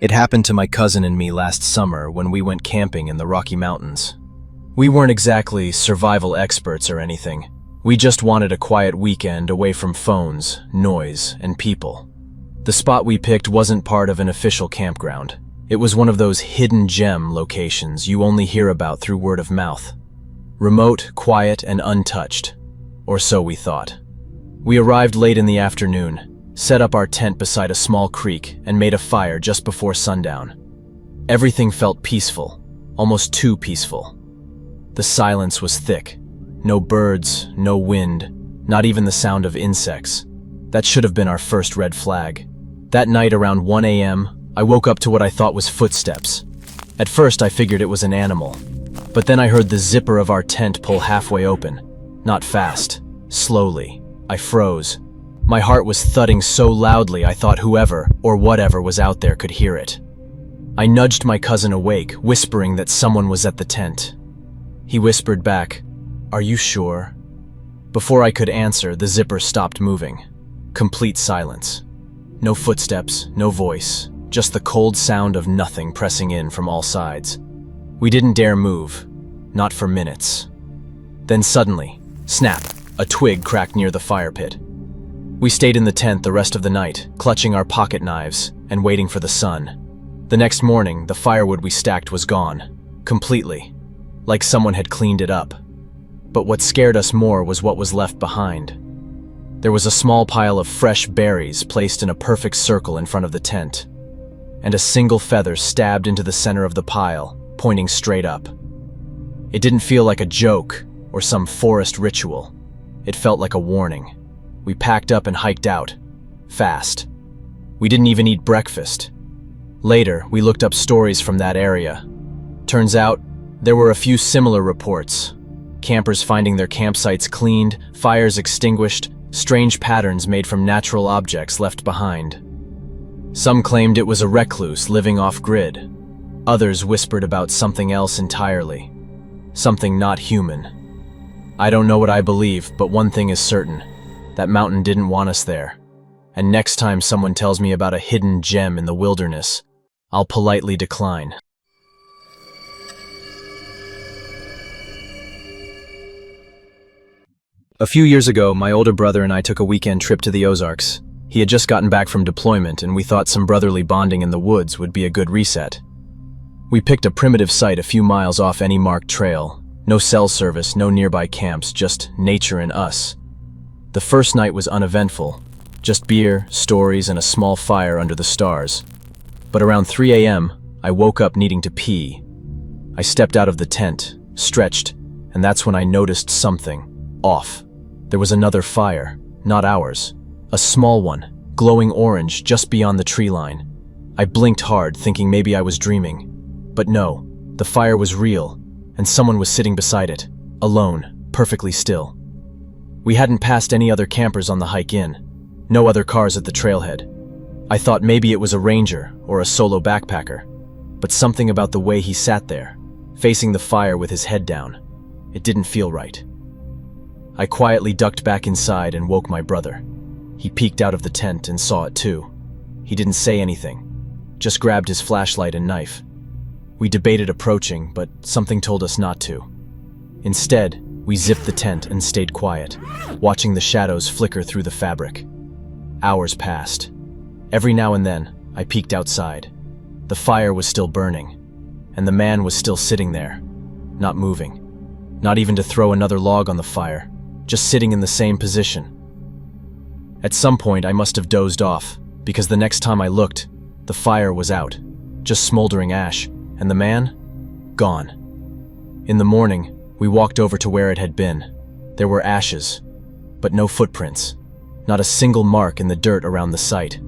It happened to my cousin and me last summer when we went camping in the Rocky Mountains. We weren't exactly survival experts or anything. We just wanted a quiet weekend away from phones, noise, and people. The spot we picked wasn't part of an official campground. It was one of those hidden gem locations you only hear about through word of mouth. Remote, quiet, and untouched. Or so we thought. We arrived late in the afternoon, set up our tent beside a small creek, and made a fire just before sundown. Everything felt peaceful, almost too peaceful. The silence was thick. No birds, no wind, not even the sound of insects. That should have been our first red flag. That night around 1 a.m., I woke up to what I thought was footsteps. At first I figured it was an animal, but then I heard the zipper of our tent pull halfway open. Not fast, slowly. I froze. My heart was thudding so loudly I thought whoever or whatever was out there could hear it. I nudged my cousin awake, whispering that someone was at the tent. He whispered back, "Are you sure?" Before I could answer, the zipper stopped moving. Complete silence. No footsteps, no voice, just the cold sound of nothing pressing in from all sides. We didn't dare move, not for minutes. Then suddenly, snap, a twig cracked near the fire pit. We stayed in the tent the rest of the night, clutching our pocket knives and waiting for the sun. The next morning, the firewood we stacked was gone, completely, like someone had cleaned it up. But what scared us more was what was left behind. There was a small pile of fresh berries placed in a perfect circle in front of the tent, and a single feather stabbed into the center of the pile, pointing straight up. It didn't feel like a joke or some forest ritual. It felt like a warning. We packed up and hiked out, fast. We didn't even eat breakfast. Later, we looked up stories from that area. Turns out, there were a few similar reports. Campers finding their campsites cleaned, fires extinguished, strange patterns made from natural objects left behind. Some claimed it was a recluse living off-grid. Others whispered about something else entirely. Something not human. I don't know what I believe, but one thing is certain. That mountain didn't want us there. And next time someone tells me about a hidden gem in the wilderness, I'll politely decline. A few years ago, my older brother and I took a weekend trip to the Ozarks. He had just gotten back from deployment, and we thought some brotherly bonding in the woods would be a good reset. We picked a primitive site a few miles off any marked trail. No cell service, no nearby camps, just nature and us. The first night was uneventful. Just beer, stories, and a small fire under the stars. But around 3 a.m., I woke up needing to pee. I stepped out of the tent, stretched, and that's when I noticed something off. There was another fire, not ours. A small one, glowing orange just beyond the tree line. I blinked hard, thinking maybe I was dreaming. But no, the fire was real, and someone was sitting beside it, alone, perfectly still. We hadn't passed any other campers on the hike in. No other cars at the trailhead. I thought maybe it was a ranger or a solo backpacker. But something about the way he sat there, facing the fire with his head down, it didn't feel right. I quietly ducked back inside and woke my brother. He peeked out of the tent and saw it too. He didn't say anything, just grabbed his flashlight and knife. We debated approaching, but something told us not to. Instead, we zipped the tent and stayed quiet, watching the shadows flicker through the fabric. Hours passed. Every now and then, I peeked outside. The fire was still burning, and the man was still sitting there, not moving. Not even to throw another log on the fire, just sitting in the same position. At some point, I must have dozed off, because the next time I looked, the fire was out, just smoldering ash, and the man? Gone. In the morning, we walked over to where it had been. There were ashes, but no footprints. Not a single mark in the dirt around the site.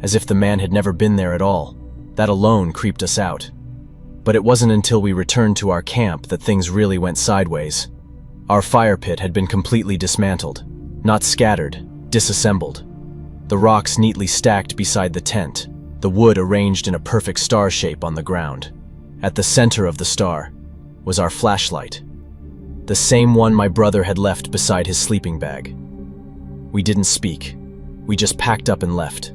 As if the man had never been there at all. That alone creeped us out. But it wasn't until we returned to our camp that things really went sideways. Our fire pit had been completely dismantled. Not scattered, disassembled. The rocks neatly stacked beside the tent, the wood arranged in a perfect star shape on the ground. At the center of the star was our flashlight. The same one my brother had left beside his sleeping bag. We didn't speak. We just packed up and left.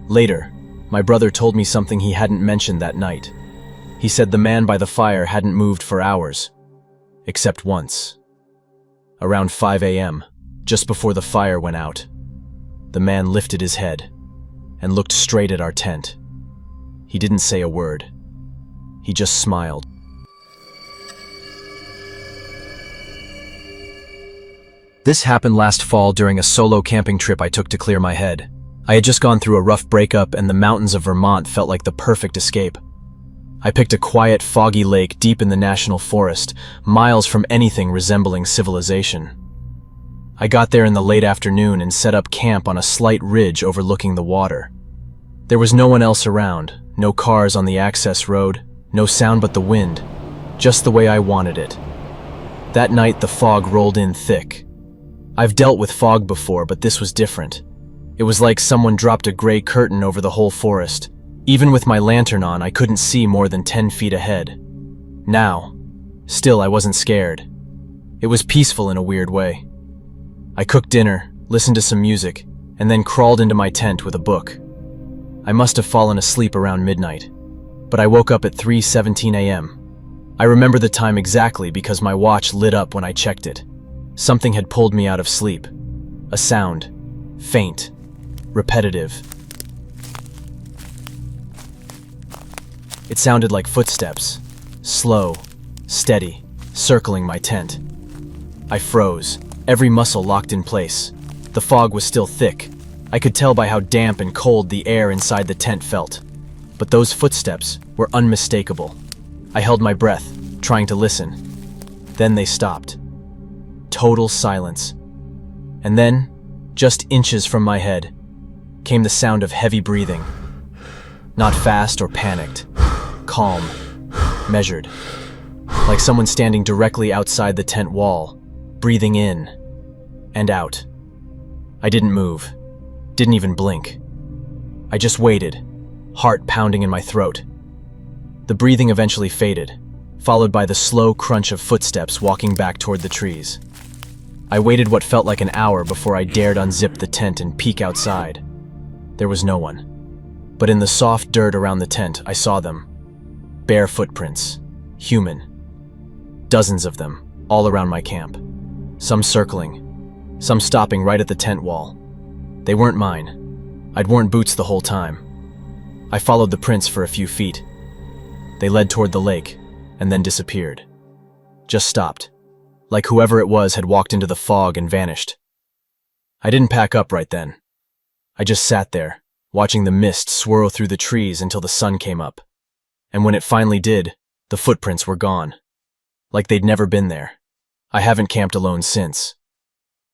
Later, My brother told me something he hadn't mentioned that night. He said the man by the fire hadn't moved for hours. Except once. Around 5 a.m., just before the fire went out, the man lifted his head and looked straight at our tent. He didn't say a word. He just smiled. This happened last fall during a solo camping trip I took to clear my head. I had just gone through a rough breakup, and the mountains of Vermont felt like the perfect escape. I picked a quiet, foggy lake deep in the national forest, miles from anything resembling civilization. I got there in the late afternoon and set up camp on a slight ridge overlooking the water. There was no one else around, no cars on the access road, no sound but the wind, just the way I wanted it. That night the fog rolled in thick. I've dealt with fog before, but this was different. It was like someone dropped a gray curtain over the whole forest. Even with my lantern on, I couldn't see more than 10 feet ahead. Still, I wasn't scared. It was peaceful in a weird way. I cooked dinner, listened to some music, and then crawled into my tent with a book. I must have fallen asleep around midnight, but I woke up at 3:17 a.m. I remember the time exactly because my watch lit up when I checked it. Something had pulled me out of sleep. A sound, faint, repetitive. It sounded like footsteps, slow, steady, circling my tent. I froze, every muscle locked in place. The fog was still thick. I could tell by how damp and cold the air inside the tent felt. But those footsteps were unmistakable. I held my breath, trying to listen. Then they stopped. Total silence. And then, just inches from my head, came the sound of heavy breathing. Not fast or panicked. Calm, measured, like someone standing directly outside the tent wall, breathing in and out. I didn't move, didn't even blink. I just waited, heart pounding in my throat. The breathing eventually faded, followed by the slow crunch of footsteps walking back toward the trees. I waited what felt like an hour before I dared unzip the tent and peek outside. There was no one. But in the soft dirt around the tent, I saw them. Bare footprints, human. Dozens of them, all around my camp. Some circling, some stopping right at the tent wall. They weren't mine. I'd worn boots the whole time. I followed the prints for a few feet. They led toward the lake, and then disappeared. Just stopped, like whoever it was had walked into the fog and vanished. I didn't pack up right then. I just sat there, watching the mist swirl through the trees until the sun came up. And when it finally did, the footprints were gone. Like they'd never been there. I haven't camped alone since.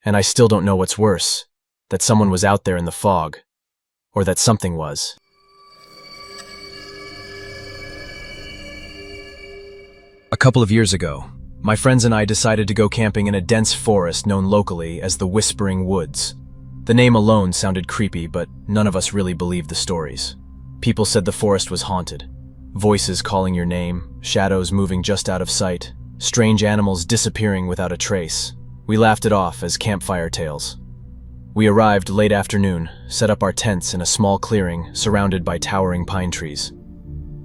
And I still don't know what's worse, that someone was out there in the fog, or that something was. A couple of years ago, my friends and I decided to go camping in a dense forest known locally as the Whispering Woods. The name alone sounded creepy, but none of us really believed the stories. People said the forest was haunted. Voices calling your name, shadows moving just out of sight, strange animals disappearing without a trace. We laughed it off as campfire tales. We arrived late afternoon, set up our tents in a small clearing surrounded by towering pine trees.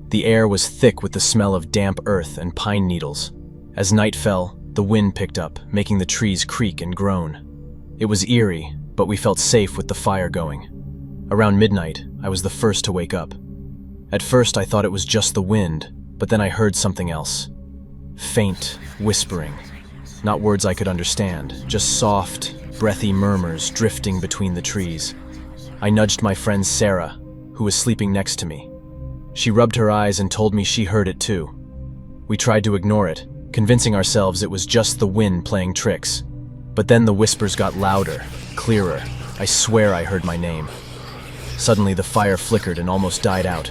The air was thick with the smell of damp earth and pine needles. As night fell, the wind picked up, making the trees creak and groan. It was eerie, but we felt safe with the fire going. Around midnight, I was the first to wake up. At first, I thought it was just the wind, but then I heard something else. Faint, whispering. Not words I could understand, just soft, breathy murmurs drifting between the trees. I nudged my friend Sarah, who was sleeping next to me. She rubbed her eyes and told me she heard it too. We tried to ignore it, convincing ourselves it was just the wind playing tricks. But then the whispers got louder, clearer. I swear I heard my name. Suddenly the fire flickered and almost died out.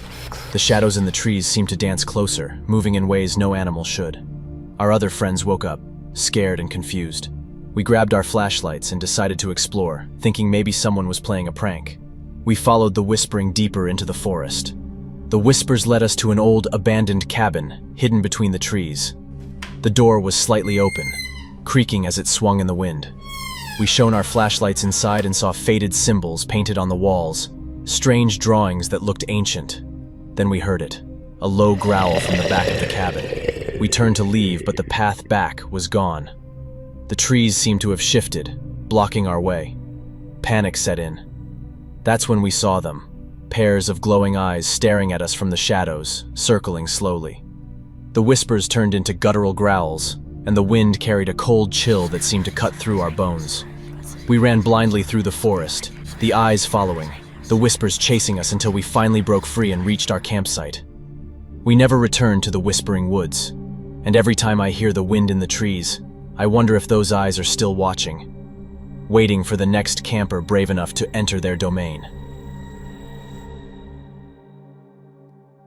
The shadows in the trees seemed to dance closer, moving in ways no animal should. Our other friends woke up, scared and confused. We grabbed our flashlights and decided to explore, thinking maybe someone was playing a prank. We followed the whispering deeper into the forest. The whispers led us to an old, abandoned cabin, hidden between the trees. The door was slightly open, creaking as it swung in the wind. We shone our flashlights inside and saw faded symbols painted on the walls, Strange drawings that looked ancient. Then we heard it, a low growl from the back of the cabin. We turned to leave, but the path back was gone. The trees seemed to have shifted, blocking our way. Panic set in. That's when we saw them, pairs of glowing eyes staring at us from the shadows, circling slowly. The whispers turned into guttural growls, and the wind carried a cold chill that seemed to cut through our bones. We ran blindly through the forest, the eyes following, the whispers chasing us until we finally broke free and reached our campsite. We never returned to the Whispering Woods, and every time I hear the wind in the trees, I wonder if those eyes are still watching, waiting for the next camper brave enough to enter their domain.